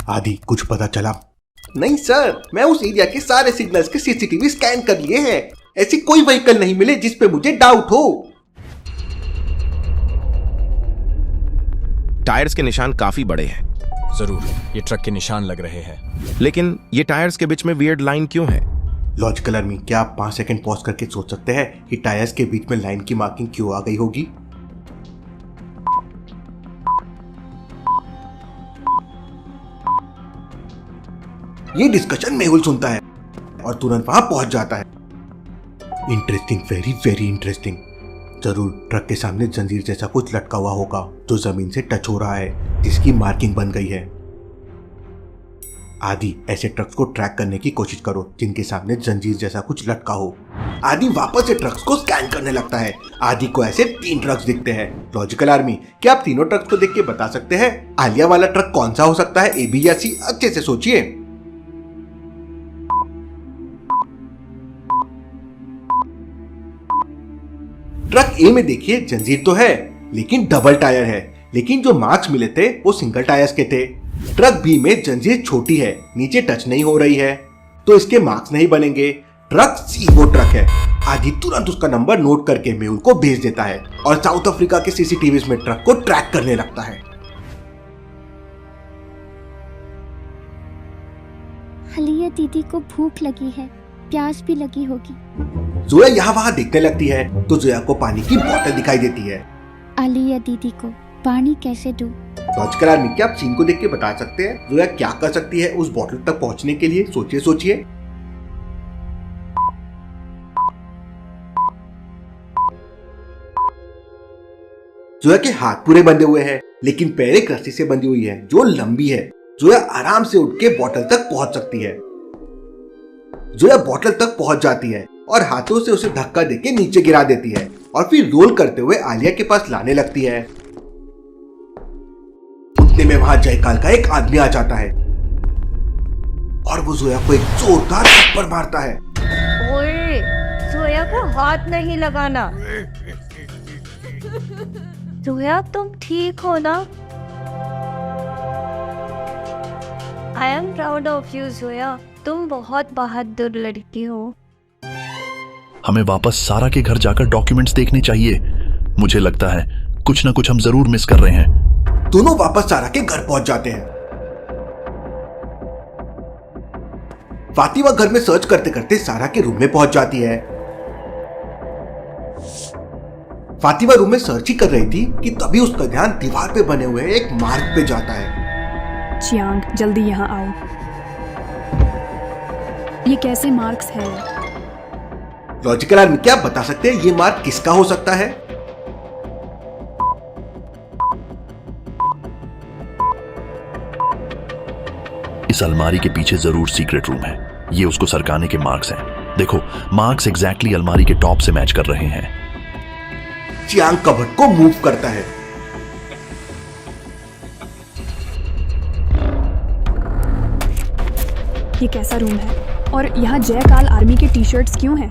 आदि कुछ पता चला? नहीं सर, मैं उस एरिया के सारे सिग्नल्स के सीसीटीवी स्कैन कर लिए हैं। ऐसी कोई व्हीकल नहीं मिले जिस पे मुझे डाउट हो। टायर्स के निशान काफी बड़े हैं। जरूर ये ट्रक के निशान लग रहे हैं। लेकिन ये टायर्स के बीच में वियर्ड लाइन क्यों है? लॉजिकल आर्मी, क्या आप 5 सेकंड पॉज करके सोच सकते हैं कि टायर्स के बीच में लाइन की मार्किंग क्यों आ गई होगी? ये डिस्कशन मेहुल सुनता है और तुरंत वहां पहुंच जाता है। Interesting, very very interesting. जरूर ट्रक के सामने जंजीर जैसा कुछ लटका हुआ होगा जो जमीन से टच हो रहा है, जिसकी मार्किंग बन गई है। आदि, ऐसे ट्रक्स को ट्रैक करने की कोशिश करो जिनके सामने जंजीर जैसा कुछ लटका हो। आदि वापस से ट्रक्स को स्कैन करने लगता है। आदि को ऐसे 3 ट्रक्स दिखते हैं। लॉजिकल आर्मी, क्या आप तीनों ट्रक्स को देख के बता सकते हैं आलिया वाला ट्रक कौन सा हो सकता है, ए, बी या सी? अच्छे से सोचिए। ट्रक ए में देखिए, जंजीर तो है लेकिन डबल टायर है, लेकिन जो मार्क्स मिले थे वो सिंगल टायर्स के थे। ट्रक बी में जंजीर छोटी है, नीचे टच नहीं हो रही है, तो इसके मार्क्स नहीं बनेंगे। ट्रक सी वो ट्रक है। आदि तुरंत उसका नंबर नोट करके मेहुल को भेज देता है और साउथ अफ्रीका के सीसीटीवी में ट्रक को ट्रैक करने लगता है। आलिया दीदी को भूख लगी है, प्यास भी लगी होगी। जोया यहाँ वहाँ देखने लगती है तो जोया को पानी की बोतल दिखाई देती है। आलिया दीदी को पानी कैसे दूं? लॉजिकल आर्मी, क्या आप सीन को देख के बता सकते हैं जोया क्या कर सकती है उस बोतल तक पहुंचने के लिए? सोचिए सोचिए। जोया के हाथ पूरे बंधे हुए हैं लेकिन पैर एक रस्सी से बंधी हुई है जो लंबी है। जोया आराम से उठ के बोतल तक पहुंच सकती है। जोया बोतल तक पहुंच जाती है और हाथों से उसे धक्का देके नीचे गिरा देती है और फिर रोल करते हुए आलिया के पास लाने लगती है। उतने में वहां जयकाल का एक आदमी आ जाता है और वो जोया को एक जोरदार थप्पड़ मारता है। ओए, जोया को हाथ नहीं लगाना। जोया, तुम ठीक हो ना? I am proud of you Zoya, तुम बहुत बहादुर लड़की हो। हमें वापस सारा के घर जाकर डॉक्यूमेंट्स देखने चाहिए। मुझे लगता है कुछ ना कुछ हम जरूर मिस कर रहे हैं। दोनों वापस सारा के घर पहुंच जाते हैं। फातिमा घर में सर्च करते करते सारा के रूम में पहुंच जाती है। फातिमा रूम में सर्च ही कर रही थी कि तभी उसका ध्यान दीवार पे बने हुए एक मार्क पे जाता है। चियांग, जल्दी यहाँ आओ। ये कैसे मार्क्स है? लॉजिकल आर्मी, क्या आप बता सकते हैं ये मार्क किसका हो सकता है? इस अलमारी के पीछे जरूर सीक्रेट रूम है। ये उसको सरकाने के मार्क्स हैं। देखो, मार्क्स एग्जैक्टली अलमारी के टॉप से मैच कर रहे हैं। चियांग कबर्ड को मूव करता है। ये कैसा रूम है? और यहाँ जयकाल आर्मी के टी शर्ट्स क्यों हैं?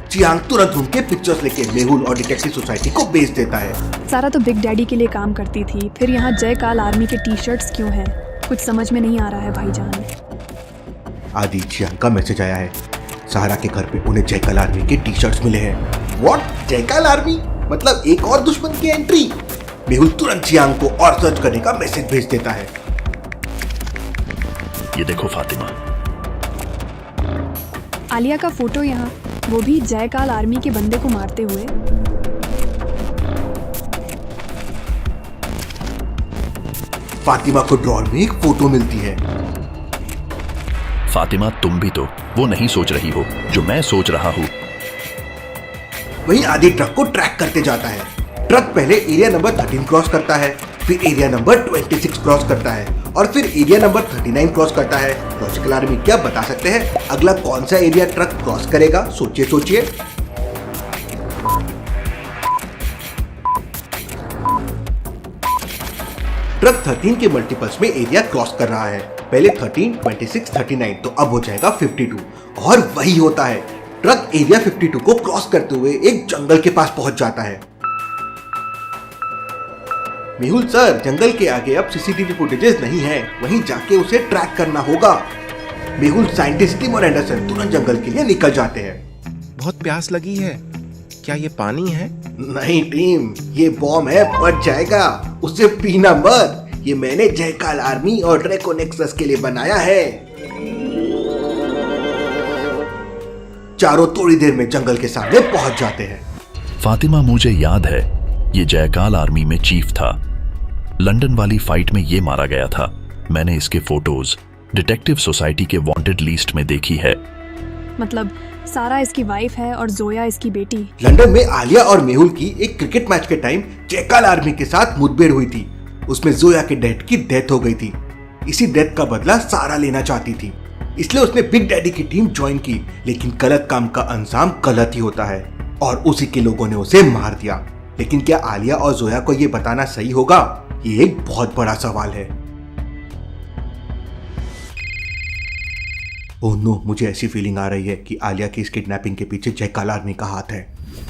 चियांग तुरंत रूम के पिक्चर्स लेके मेहुल और डिटेक्टिव सोसाइटी को भेज देता है। सारा तो बिग डैडी के लिए काम करती थी, फिर यहाँ जयकाल आर्मी के टी शर्ट्स क्यों हैं? कुछ समझ में नहीं आ रहा है भाईजान। आदि, चियांग का मैसेज आया है। सहारा के घर पे उन्हें जयकाल आर्मी के टी शर्ट्स मिले हैं। व्हाट? जयकाल आर्मी? मतलब एक और दुश्मन की एंट्री? मेहुल तुरंत चियांग को और सर्च करने का मैसेज भेज देता है। ये देखो फातिमा, आलिया का फोटो यहाँ, वो भी जयकाल आर्मी के बंदे को मारते हुए। फातिमा को ड्रॉर में एक फोटो मिलती है। फातिमा, तुम भी तो वो नहीं सोच रही हो जो मैं सोच रहा हूँ। वहीं आदि ट्रक को ट्रैक करते जाता है। ट्रक पहले एरिया नंबर 13 क्रॉस करता है, फिर एरिया नंबर 26 क्रॉस करता है और फिर एरिया नंबर 39 क्रॉस करता है। लॉजिकल आर्मी, क्या बता सकते हैं अगला कौन सा एरिया ट्रक क्रॉस करेगा? सोचिए सोचिए। ट्रक 13 के मल्टीपल्स में एरिया क्रॉस कर रहा है। पहले 13, 26, 39, तो अब हो जाएगा 52। और वही होता है, ट्रक एरिया 52 को क्रॉस करते हुए एक जंगल के पास पहुंच जाता है। मेहुल सर, जंगल के आगे अब सीसीटीवी फुटेजेस नहीं है, वहीं जाके उसे ट्रैक करना होगा। मेहुल, साइंटिस्ट टिम और एंडरसन तुरंत जंगल के लिए निकल जाते हैं। बहुत प्यास लगी है। क्या ये पानी है? नहीं टीम, ये बॉम्ब है, बच जाएगा, उसे पीना मत। ये मैंने जयकाल आर्मी और ड्रैको नेक्सस के लिए बनाया है। चारों थोड़ी देर में जंगल के सामने पहुंच जाते हैं। फातिमा, मुझे याद है ये जयकाल आर्मी में चीफ था। लंदन वाली फाइट में ये मारा गया था। मैंने इसके फोटोज डिटेक्टिव सोसाइटी के वांटेड लिस्ट में देखी है। मतलब सारा इसकी वाइफ है और जोया इसकी बेटी। लंदन में आलिया और मेहुल की एक क्रिकेट मैच के टाइम जयकाल आर्मी के साथ मुठभेड़ हुई थी। उसमें जोया के डैड की डेथ हो गई थी। इसी डेथ का बदला सारा लेना चाहती थी, इसलिए उसने बिग डैडी की टीम ज्वाइन की। लेकिन गलत काम का अंजाम गलत ही होता है और उसी के लोगों ने उसे मार दिया। लेकिन क्या आलिया और जोया को ये बताना सही होगा? ये एक बहुत बड़ा सवाल है। ओह नो, मुझे ऐसी फीलिंग आ रही है कि आलिया की इस किडनैपिंग के पीछे जयकाल आर्मी का हाथ है।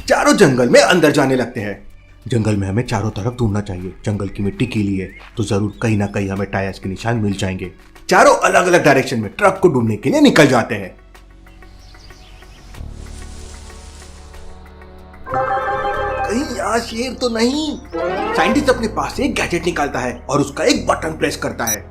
चारों जंगल में अंदर जाने लगते हैं। जंगल में हमें चारों तरफ ढूंढना चाहिए। जंगल की मिट्टी गीली है तो जरूर कहीं ना कहीं हमें टायर्स के निशान मिल जाएंगे। चारों अलग अलग डायरेक्शन में ट्रक को ढूंढने के लिए निकल जाते हैं। कहीं यहाँ शेर तो नहीं? साइंटिस्ट अपने पास से एक गैजेट निकालता है और उसका एक बटन प्रेस करता है।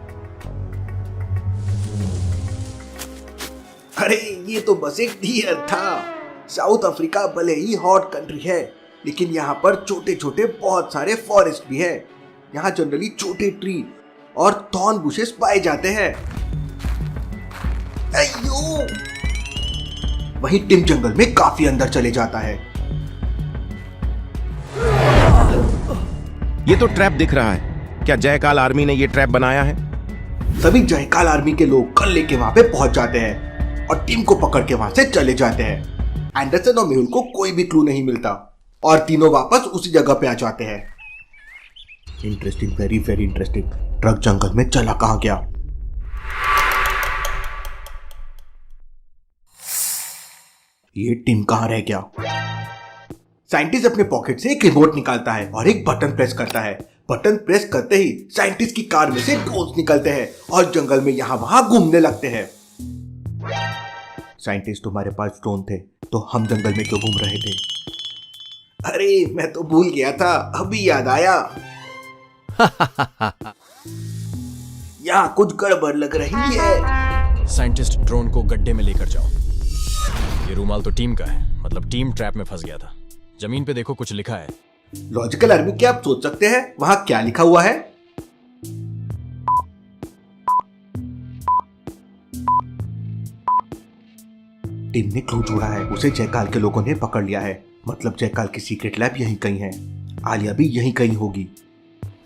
अरे ये तो बस एक डियर था। साउथ अफ्रीका भले ही हॉट कंट्री है, लेकिन यहाँ पर छोटे छोटे बहुत सारे फॉरेस्ट भी है। यहाँ जनरली छोटे ट्री और थॉर्न बुशेस पाए जाते हैं। अयो! वहीं टिम जंगल में काफी अंदर चले जाता है। ये तो ट्रैप दिख रहा है। क्या जयकाल आर्मी ने ये ट्रैप बनाया है? तभी जयकाल आर्मी के लोग कल लेके वहां पे पहुंच जाते हैं और टिम को पकड़ के वहां से चले जाते हैं। एंडरसन और मेहुल को कोई भी क्लू नहीं मिलता और तीनों वापस उसी जगह पे आ जाते हैं। Interesting, very very interesting. Truck जंगल में चला कहाँ गया? ये टिम कहाँ रह गया? साइंटिस्ट अपने पॉकेट से एक रिमोट निकालता है और एक बटन प्रेस करता है। बटन प्रेस करते ही साइंटिस्ट की कार में से ड्रोन्स निकलते हैं और जंगल में यहाँ वहां घूमने लगते हैं। साइंटिस्ट, तुम्हारे पास ड्रोन थे तो हम जंगल में क्यों घूम रहे थे? अरे मैं तो भूल गया था, अभी याद आया। यहाँ कुछ गड़बड़ लग रही है। साइंटिस्ट, ड्रोन को गड्ढे में लेकर जाओ। ये रूमाल तो टीम का है, मतलब टीम ट्रैप में फंस गया था। जमीन पे देखो, कुछ लिखा है। लॉजिकल आर्मी, क्या आप सोच सकते हैं वहां क्या लिखा हुआ है? टिम ने क्लू जोड़ा है। उसे जयकाल के लोगों ने पकड़ लिया है। मतलब जयकाल की सीक्रेट लैब यहीं कहीं है। आलिया भी यहीं कहीं होगी।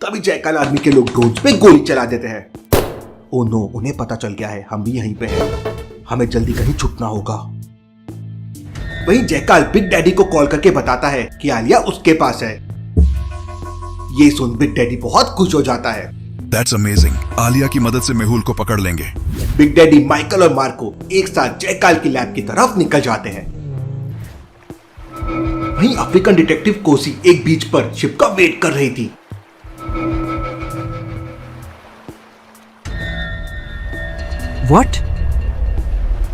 तभी जयकाल आर्मी के लोग ड्रोन्स पे गोली चला देते हैं। ओ नो, उन्हें पता चल गया है हम भी यहीं पे हैं। हमें जल्दी कहीं छुपना होगा। वहीं जयकाल बिग डैडी को कॉल करके बताता है कि आलिया उसके पास है। ये सुन बिग डैडी बहुत खुश हो जाता है। That's amazing. आलिया की मदद से मेहुल को पकड़ लेंगे। बिग डैडी माइकल और मार्को एक साथ जयकाल की लैब की तरफ निकल जाते हैं। वहीं अफ्रीकन डिटेक्टिव कोसी एक बीच पर शिप का वेट कर रही थी। What?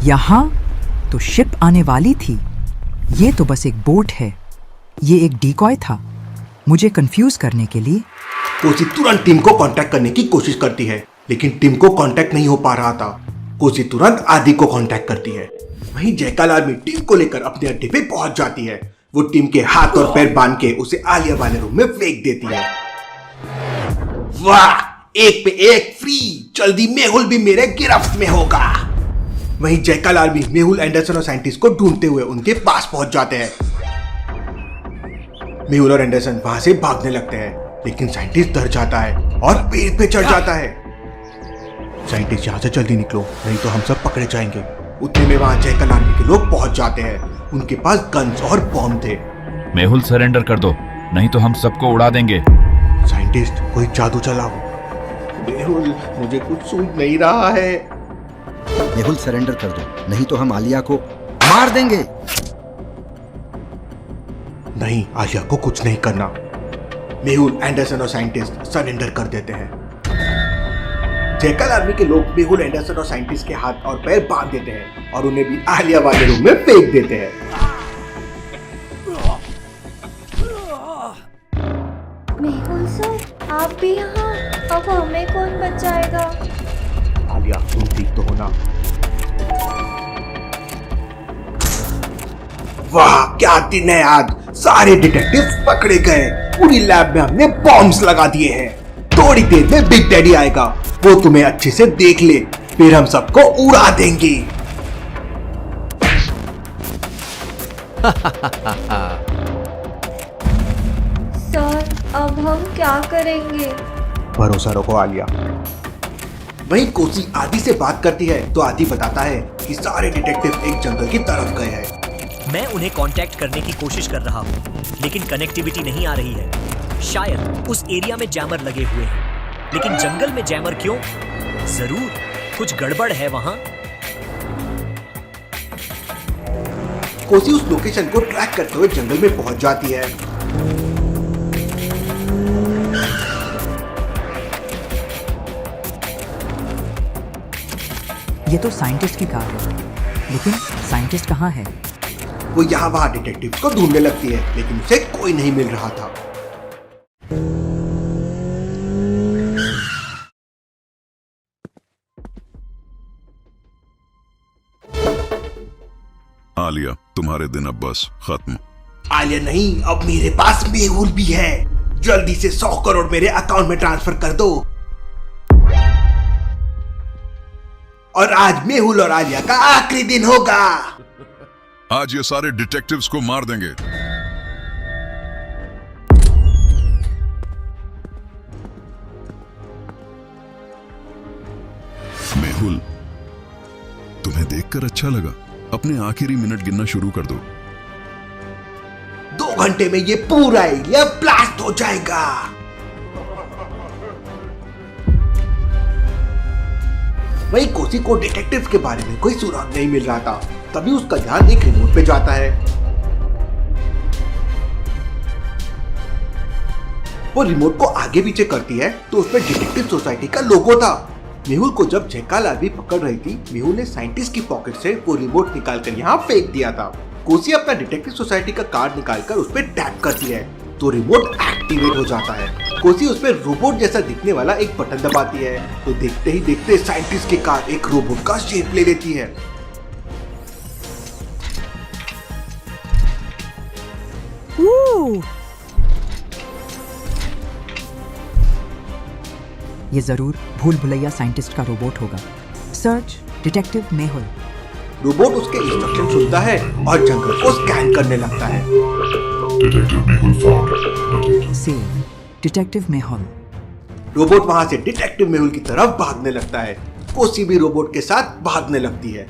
यहाँ तो शिप आने वाली थी। ये तो बस एक बोट है। ये एक डिकॉय था मुझे कंफ्यूज करने के लिए। कोसी तुरंत टीम को कांटेक्ट करने की कोशिश करती है, लेकिन टीम को कांटेक्ट नहीं हो पा रहा था। कोसी तुरंत आदि को कांटेक्ट करती है। वहीं जयकाल आर्मी टीम को लेकर अपने अड्डे पे पहुंच जाती है। वो टीम के हाथ और पैर बांध के उसे आलिया वाले रूम में फेंक देती है। वाह, एक पे एक फ्री। जल्दी मेहुल भी मेरे गिरफ्त में होगा। वहीं जयकाल आर्मी मेहुल, एंडरसन और साइंटिस्ट को ढूंढते हुए उनके पास पहुंच जाते हैं। मेहुल और एंडरसन वहां से भागने लगते हैं, लेकिन साइंटिस्ट डर जाता है और पेड़ पे चढ़ जाता है। साइंटिस्ट, यहाँ से जल्दी निकलो, नहीं तो हम सब पकड़े जाएंगे। उतने में वहां जयकाल आर्मी के लोग पहुंच जाते हैं। उनके पास गन्स और बॉम्ब थे। मेहुल, सरेंडर कर दो, नहीं तो हम सबको उड़ा देंगे। साइंटिस्ट, कोई जादू चलाओ। मेहुल, मुझे कुछ सूझ नहीं रहा है। मेहुल, सरेंडर कर दो, नहीं तो हम आलिया को मार देंगे। नहीं, आलिया को कुछ नहीं करना। मेहुल, एंडरसन और साइंटिस्ट सरेंडर कर देते हैं। जयकाल आर्मी के लोग मेहुल, एंडरसन और साइंटिस्ट के हाथ और पैर बांध देते हैं और उन्हें भी आलिया वाले रूम में फेंक देते हैं। मेहुल सर, आप भी यहाँ? अब हमें कौन बचाएगा? आलिया, तुम ठीक तो हो ना? वाह, क्या दिन है आज। सारे डिटेक्टिव्स पकड़े गए। पूरी लैब में हमने बॉम्ब्स लगा दिए हैं। थोड़ी देर में बिग डैडी आएगा, वो तुम्हें अच्छे से देख ले, फिर हम सबको उड़ा देंगे। सर, अब हम क्या करेंगे? भरोसा रखो आलिया। वहीं कोसी आदि से बात करती है तो आदि बताता है कि सारे डिटेक्टिव एक जंगल की तरफ गए हैं। मैं उन्हें कांटेक्ट करने की कोशिश कर रहा हूँ, लेकिन कनेक्टिविटी नहीं आ रही है। शायद उस एरिया में जैमर लगे हुए हैं, लेकिन जंगल में जैमर क्यों? जरूर कुछ गड़बड़ है वहाँ। कोसी उस लोकेशन को ट्रैक करते हुए जंगल में पहुंच जाती है। ये तो साइंटिस्ट की कार है, लेकिन साइंटिस्ट कहाँ है? वो यहाँ वहाँ डिटेक्टिव को ढूंढने लगती है, लेकिन उसे कोई नहीं मिल रहा था। आलिया, तुम्हारे दिन अब बस खत्म। आलिया नहीं, अब मेरे पास मेहुल भी है। जल्दी से 100 करोड़ मेरे अकाउंट में ट्रांसफर कर दो। और आज मेहुल और आलिया का आखिरी दिन होगा। आज ये सारे डिटेक्टिव्स को मार देंगे। मेहुल, तुम्हें देखकर अच्छा लगा। अपने आखिरी मिनट गिनना शुरू कर दो। 2 घंटे में ये पूरा एरिया ब्लास्ट हो जाएगा। वहीं कोसी को डिटेक्टिव के बारे में कोई सुराग नहीं मिल रहा था। तभी उसका ध्यान एक रिमोट पे जाता है। वो रिमोट को आगे पीछे करती है तो उसमें डिटेक्टिव सोसाइटी का लोगो था। मेहुल को जब जयकाल आर्मी पकड़ रही थी, मेहुल ने साइंटिस्ट की पॉकेट से वो रिमोट निकालकर यहाँ फेंक दिया था। कोसी अपना डिटेक्टिव सोसाइटी का कार्ड निकालकर उस पर टैप करती है तो रिमोट एक्टिवेट हो जाता है। कोसी उस पर रोबोट जैसा दिखने वाला एक बटन दबाती है तो देखते ही देखते साइंटिस्ट की कार एक रोबोट का शेप ले लेती है। ये जरूर भूल भुलैया साइंटिस्ट का रोबोट होगा। Search detective Mehul. रोबोट उसके इंस्ट्रक्शन सुनता है और जंगल को स्कैन करने लगता है। Save detective Mehul. रोबोट वहां से डिटेक्टिव मेहुल की तरफ भागने लगता है। कोसी भी रोबोट के साथ भागने लगती है।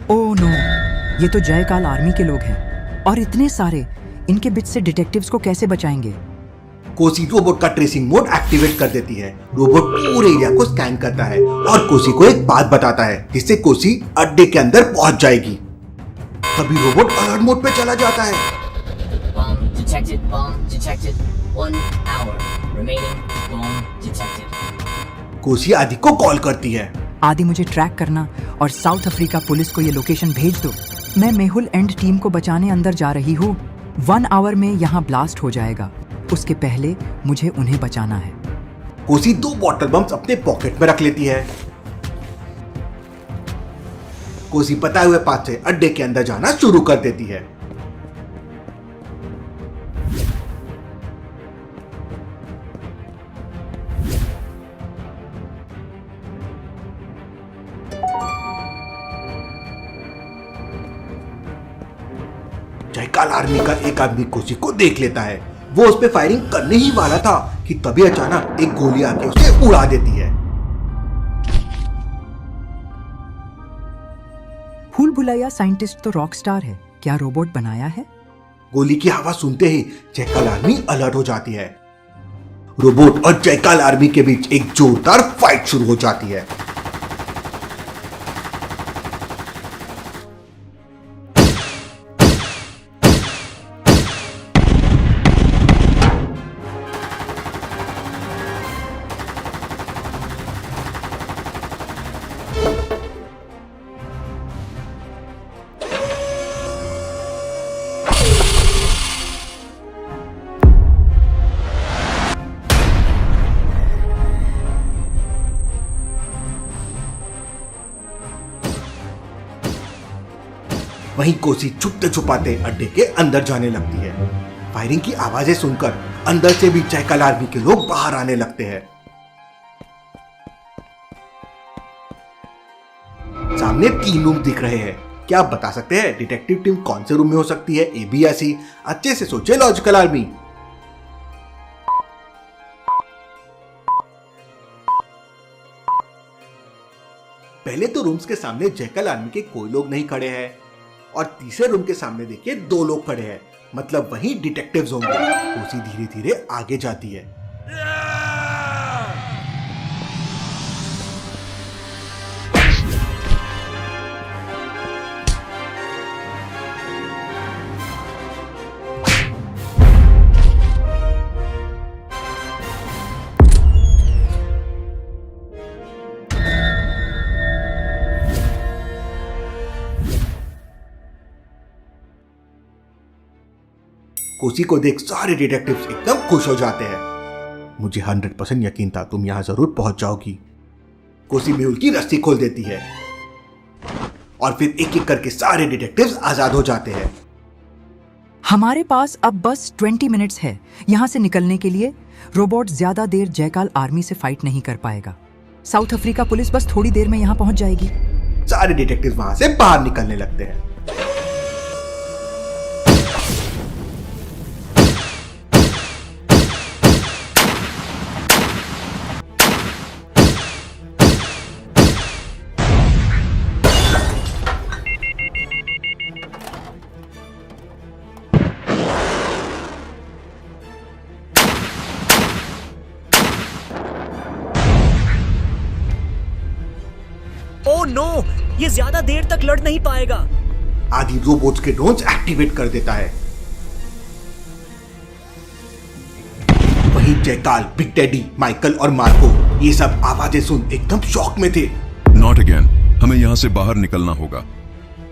ओह नो, ये तो जयकाल आर्मी के लोग हैं और इतने सारे। इनके बीच से डिटेक्टिव्स को कैसे बचाएंगे? कोसी रोबोट का ट्रेसिंग मोड एक्टिवेट कर देती है। रोबोट पूरे एरिया को स्कैन करता है और कोसी को एक बात बताता है जिससे कोसी अड्डे के अंदर पहुंच जाएगी। तभी रोबोट अलर्ट मोड पे चला जाता है। कोसी आदि को कॉल करती है। आदि, मुझे ट्रैक करना और साउथ अफ्रीका पुलिस को ये लोकेशन भेज दो। मैं मेहुल एंड टीम को बचाने अंदर जा रही हूँ। 1 आवर में यहाँ ब्लास्ट हो जाएगा। उसके पहले मुझे उन्हें बचाना है। कोसी 2 बॉटल बम्स अपने पॉकेट में रख लेती है। कोसी बताए हुए पाथ से अड्डे के अंदर जाना शुरू कर देती है। जयकाल आर्मी का एक आदमी कोसी को देख लेता है। वो उस पे फायरिंग करने ही वाला था कि तभी अचानक एक गोली आके उसे उड़ा देती है। भूल भुलैया साइंटिस्ट तो रॉक स्टार है, क्या रोबोट बनाया है? गोली की आवाज सुनते ही जयकाल आर्मी अलर्ट हो जाती है। रोबोट और जयकाल आर्मी के बीच एक जोरदार फाइट शुरू हो जाती है। वहीं कोसी छुपते छुपाते अड्डे के अंदर जाने लगती है। फायरिंग की आवाजें सुनकर अंदर से भी जयकाल आर्मी के लोग बाहर आने लगते हैं। सामने 3 रूम दिख रहे हैं। क्या आप बता सकते हैं डिटेक्टिव टीम कौन से रूम में हो सकती है, ए बी या सी? अच्छे से सोचे लॉजिकल आर्मी। पहले तो रूम्स के सामने जयकाल आर्मी के कोई लोग नहीं खड़े हैं और तीसरे रूम के सामने देखिए 2 लोग खड़े हैं, मतलब वही डिटेक्टिव्स होंगे। कोसी धीरे धीरे आगे जाती है। कोसी को देख सारे डिटेक्टिव्स एकदम खुश हो जाते हैं। मुझे 100% यकीन था तुम यहां जरूर पहुंच जाओगी। कोसी मेहुल की रस्सी खोल देती है और फिर एक एक करके सारे डिटेक्टिव्स आजाद हो जाते हैं। हमारे पास अब बस 20 मिनट्स है यहाँ से निकलने के लिए। रोबोट ज्यादा देर जयकाल आर्मी से फाइट नहीं कर पाएगा। साउथ अफ्रीका पुलिस बस थोड़ी देर में यहाँ पहुंच जाएगी। सारे डिटेक्टिव्स वहां से बाहर निकलने लगते हैं। ओह नो, ये ज्यादा देर तक लड़ नहीं पाएगा। आदि रोबोट्स के ड्रोन्स एक्टिवेट कर देता है। वहीं जयकाल, बिग डैडी, माइकल और मार्को ये सब आवाजें सुन एकदम शॉक में थे। नॉट अगेन, हमें यहाँ से बाहर निकलना होगा।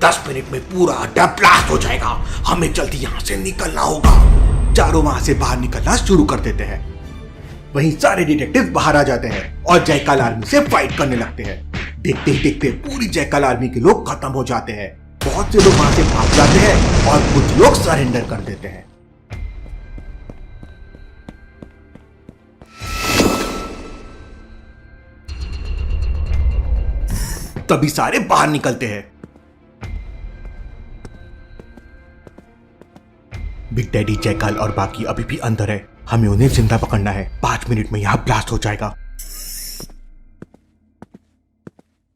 10 मिनट में पूरा अड्डा ब्लास्ट हो जाएगा, हमें जल्दी यहाँ से निकलना होगा। चारों वहां से बाहर निकलना शुरू कर देते हैं। वहीं सारे डिटेक्टिव बाहर आ जाते हैं और जयकाल आर्मी से फाइट करने लगते हैं। देखते ही देखते पूरी जयकाल आर्मी के लोग खत्म हो जाते हैं। बहुत से लोग वहां से भाग जाते हैं और कुछ लोग सरेंडर कर देते हैं। तभी सारे बाहर निकलते हैं। बिग डैडी, जयकाल और बाकी अभी भी अंदर है। हमें उन्हें जिंदा पकड़ना है। 5 मिनट में यहां ब्लास्ट हो जाएगा।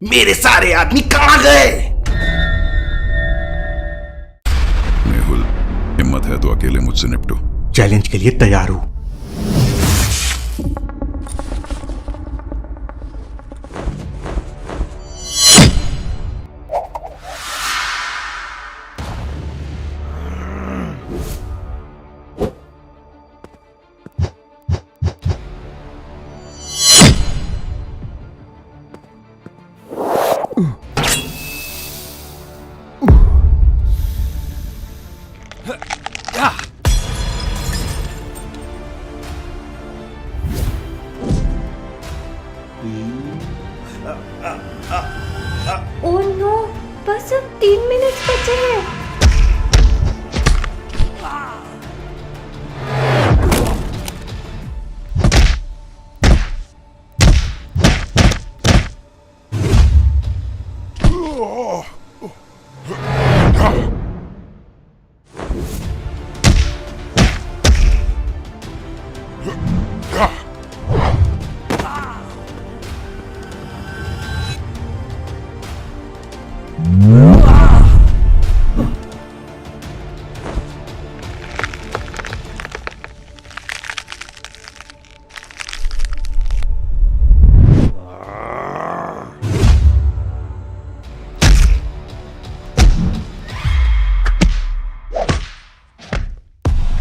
मेरे सारे आदमी कहां गए? मेहुल, हिम्मत है तो अकेले मुझसे निपटो। चैलेंज के लिए तैयार हूं। ओह नो, बस अब 3 मिनट बचे हैं।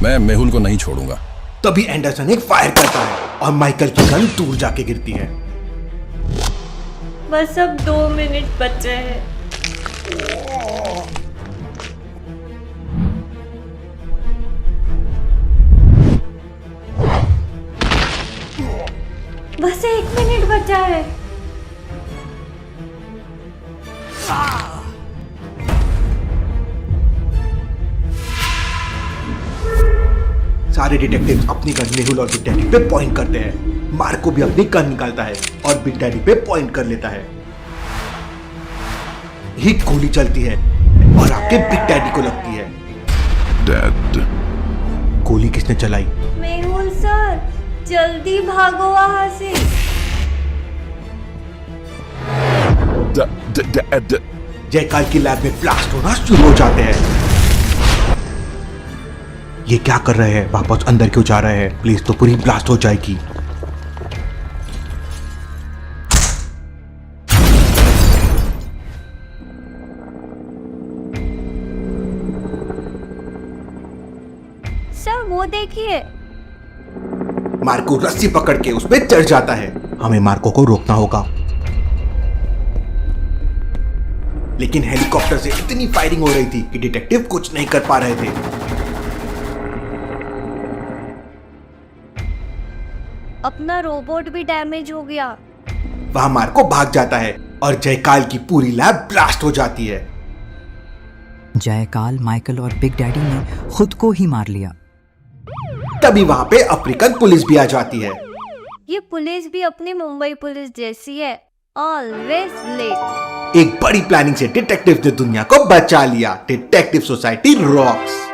मैं मेहुल को नहीं छोड़ूंगा। तभी एंडरसन एक फायर करता है और माइकल की गन दूर जाके गिरती है। बस अब 2 मिनट बचे हैं। बस 1 मिनट बचा है। सारे डिटेक्टिव्स अपनी गन मेहुल और बिग डैडी पे पॉइंट करते हैं। मार्को भी अपनी गन निकालता है और बिग डैडी पे पॉइंट कर लेता है। एक गोली चलती है और आपके बिग डैडी को लगती है। डैड, गोली किसने चलाई? मेहुल सर, जल्दी भागो वहां से। डैड, जयकाल की लैब में ब्लास्ट होना शुरू हो जाते हैं। ये क्या कर रहे हैं? वापस अंदर क्यों जा रहे हैं? प्लीज तो पूरी ब्लास्ट हो जाएगी। सर वो देखिए। मार्को रस्सी पकड़ के उसमें चढ़ जाता है। हमें मार्को को रोकना होगा, लेकिन हेलीकॉप्टर से इतनी फायरिंग हो रही थी कि डिटेक्टिव कुछ नहीं कर पा रहे थे। अपना रोबोट भी डैमेज हो गया। वहां मार्को भाग जाता है और जयकाल की पूरी लैब ब्लास्ट हो जाती है। जयकाल, माइकल और बिग डैडी ने खुद को ही मार लिया। तभी वहां पे अफ्रीकन पुलिस भी आ जाती है। ये पुलिस भी अपनी मुंबई पुलिस जैसी है, ऑलवेज लेट। एक बड़ी प्लानिंग से डिटेक्टिव ने दुनिया को बचा लिया। Detective society rocks.